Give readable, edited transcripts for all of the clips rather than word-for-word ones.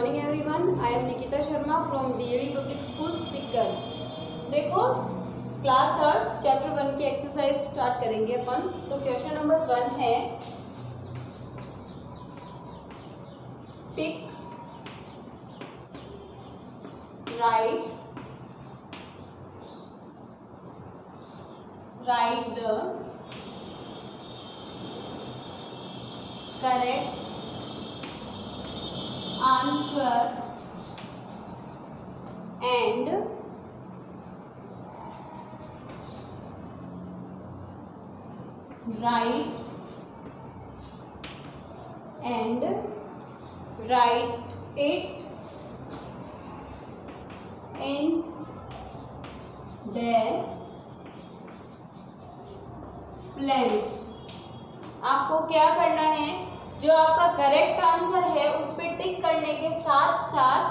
Morning everyone, I am Nikita Sharma from DAV public school Sikar. देखो class third chapter 1 की exercise start करेंगे अपन। तो question number 1 है pick right the correct answer and write it in their plans। आपको क्या करना है, जो आपका करेक्ट आंसर है उस पर टिक करने के साथ साथ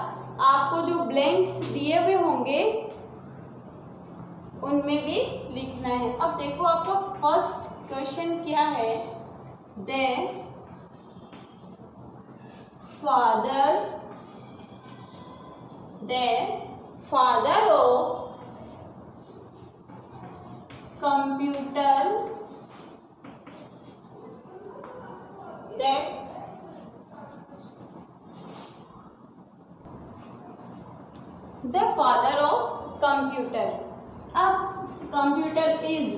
आपको जो ब्लैंक्स दिए हुए होंगे उनमें भी लिखना है। अब देखो आपका फर्स्ट क्वेश्चन क्या है, their father of computer the father of computer. अब कंप्यूटर इज,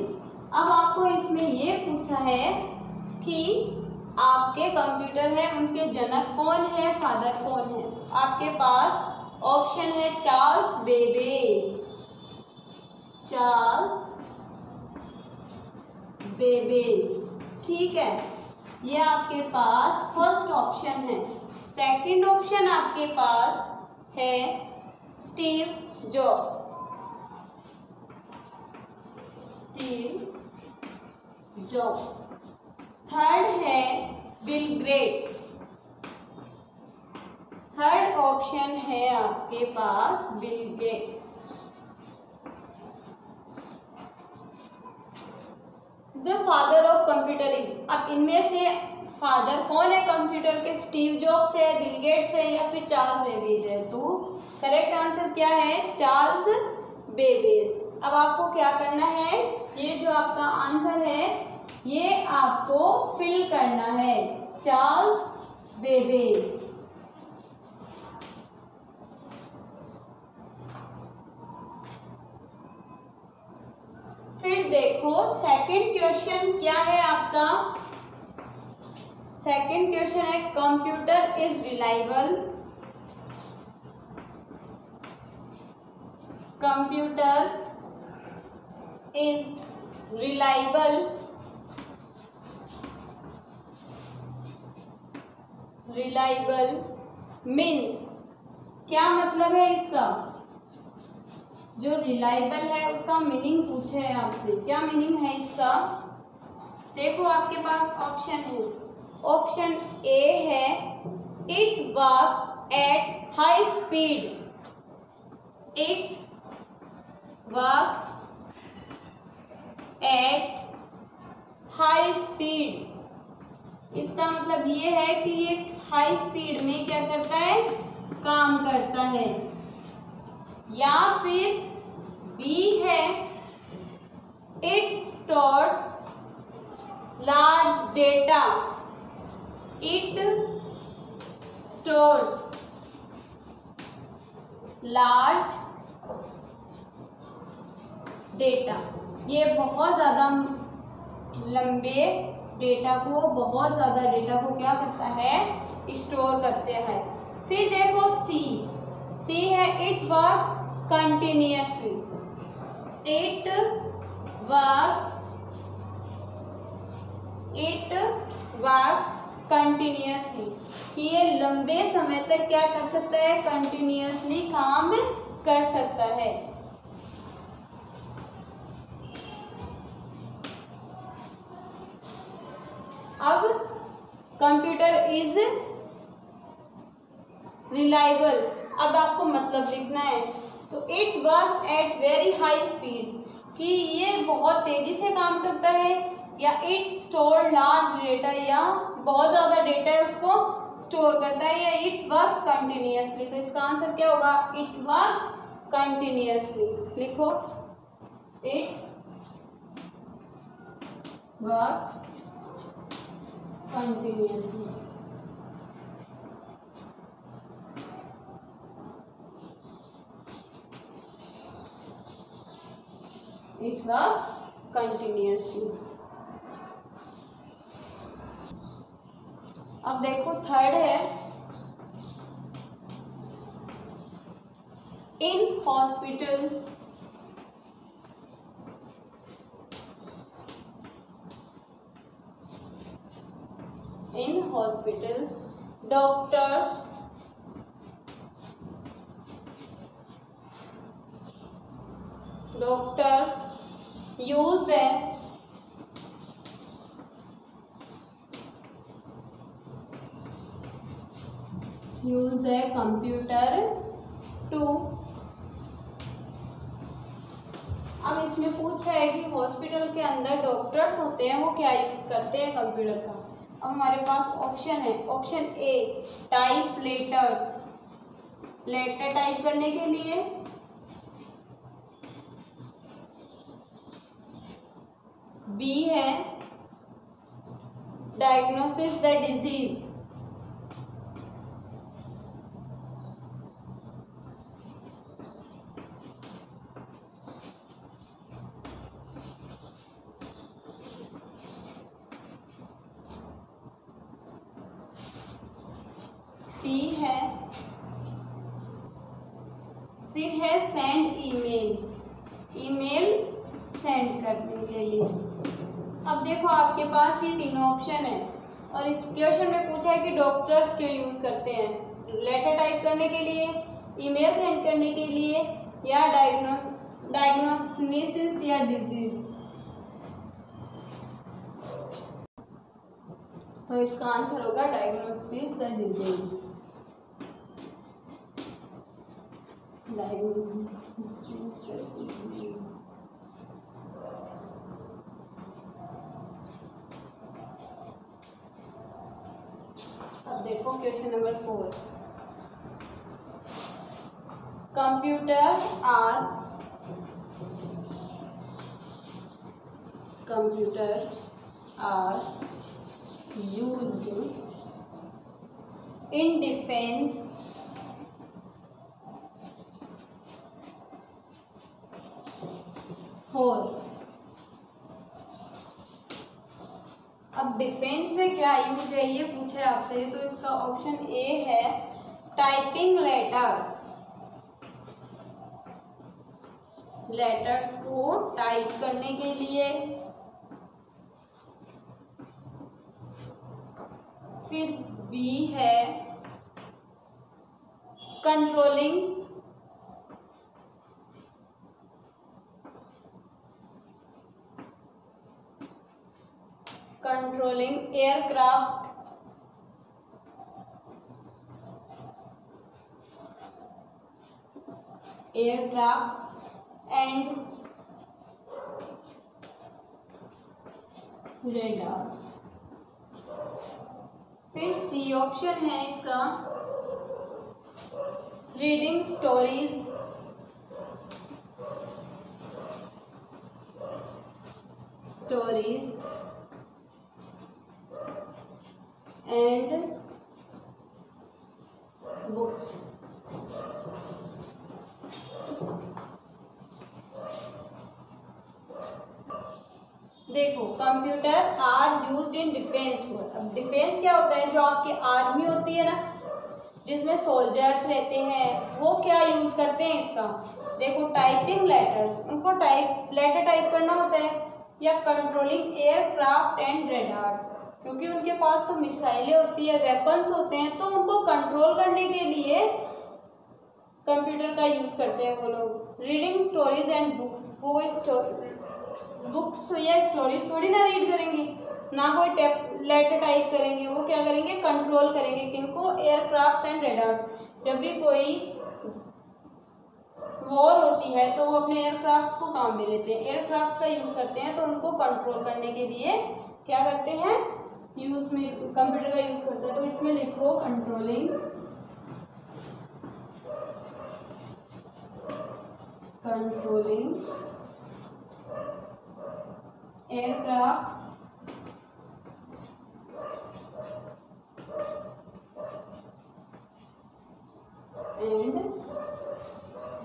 अब आपको इसमें ये पूछा है कि आपके कंप्यूटर है, उनके जनक कौन है, फादर कौन है। आपके पास ऑप्शन है चार्ल्स बेबेज, ठीक है, ये आपके पास फर्स्ट ऑप्शन है। सेकंड ऑप्शन आपके पास है स्टीव जॉब्स। थर्ड है बिल गेट्स। थर्ड ऑप्शन है आपके पास Bill Gates. The father of computing, अब इनमें से फादर कौन है कंप्यूटर के, स्टीव जॉब्स है, बिल गेट्स है या फिर चार्ल्स बेबेज है। तो करेक्ट आंसर क्या है, चार्ल्स बेबेज। अब आपको क्या करना है, ये जो आपका आंसर है ये आपको फिल करना है, चार्ल्स बेबेज। फिर देखो सेकंड क्वेश्चन क्या है आपका। सेकंड क्वेश्चन है computer is reliable. Computer is reliable means, क्या मतलब है इसका, जो रिलायबल है उसका मीनिंग पूछे है आपसे, क्या मीनिंग है इसका। देखो आपके पास ऑप्शन है, ऑप्शन ए है it works at high speed. It works at high speed, इसका मतलब ये है कि ये हाई स्पीड में क्या करता है, काम करता है। या फिर बी है it stores large data. It stores large data, ये बहुत ज़्यादा लंबे डेटा को, बहुत ज़्यादा डेटा को क्या करता है, स्टोर करते हैं। फिर देखो सी है it works continuously. It works continuously, ये लंबे समय तक क्या कर सकता है, कंटिन्यूअसली काम कर सकता है। अब कंप्यूटर इज रिलायबल, अब आपको मतलब लिखना है। तो it works at very high speed, कि ये बहुत तेजी से काम करता है, या इट स्टोर लार्ज डेटा, या बहुत ज़्यादा डेटा है उसको स्टोर करता है, या इट वर्क्स कंटिन्यूअसली। तो इसका आंसर क्या होगा? It works continuously. लिखो, it works continuously. It works continuously. अब देखो थर्ड है, in hospitals doctors use the computer to। अब इसमें पूछा है कि हॉस्पिटल के अंदर डॉक्टर्स होते हैं, वो क्या यूज करते हैं कंप्यूटर का। अब हमारे पास ऑप्शन है, option A type letters, letter type करने के लिए। बी है डायग्नोसिस द डिजीज। सी है, फिर है सेंड ईमेल, ईमेल सेंड करने के लिए। अब देखो आपके पास ये तीनों ऑप्शन है, और इस क्वेश्चन में पूछा है कि डॉक्टर्स क्यों यूज करते हैं, लेटर टाइप करने के लिए, ईमेल सेंड करने के लिए, या डायग्नोसिस या डिजीज। तो इसका आंसर होगा डायग्नोसिस द डिजीज। अब देखो question number 4, computer are used in defense for। अब डिफेंस में क्या यूज है ये पूछा है आपसे, तो इसका ऑप्शन ए है टाइपिंग लेटर्स, लेटर्स को टाइप करने के लिए। फिर बी है कंट्रोलिंग एयरक्राफ्ट एंड रेडार्स। फिर सी ऑप्शन है इसका रीडिंग स्टोरीज एंड बुक्स। देखो computer are used in defence for. अब डिफेंस क्या होता है, जो आपकी आर्मी होती है ना, जिसमें सोल्जर्स रहते हैं, वो क्या यूज करते हैं इसका। देखो टाइपिंग लेटर्स, उनको लेटर टाइप करना होता है, या कंट्रोलिंग एयरक्राफ्ट एंड रेडार्स, क्योंकि उनके पास तो मिसाइलें होती है, वेपन्स होते हैं, तो उनको कंट्रोल करने के लिए कंप्यूटर का यूज करते हैं वो लोग। रीडिंग स्टोरीज एंड बुक्स, वो बुक्स या स्टोरीज थोड़ी ना रीड करेंगे, ना कोई लेटर टाइप करेंगे, वो क्या करेंगे, कंट्रोल करेंगे किनको, एयरक्राफ्ट एंड रेडार्स। जब भी कोई वॉर होती है तो वो अपने एयरक्राफ्ट को काम में लेते हैं, एयरक्राफ्ट का यूज करते हैं, तो उनको कंट्रोल करने के लिए क्या करते हैं, यूज में कंप्यूटर का यूज करते हैं, तो इसमें लिखो controlling aircraft and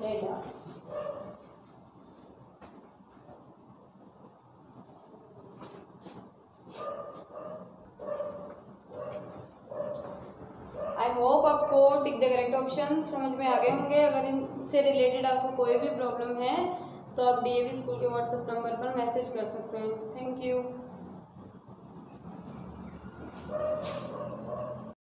radar. I hope आपको टिक द करेक्ट ऑप्शन समझ में आ गए होंगे। अगर इनसे रिलेटेड आपको कोई भी प्रॉब्लम है तो आप डीएवी स्कूल के व्हाट्सएप नंबर पर मैसेज कर सकते हैं। Thank you.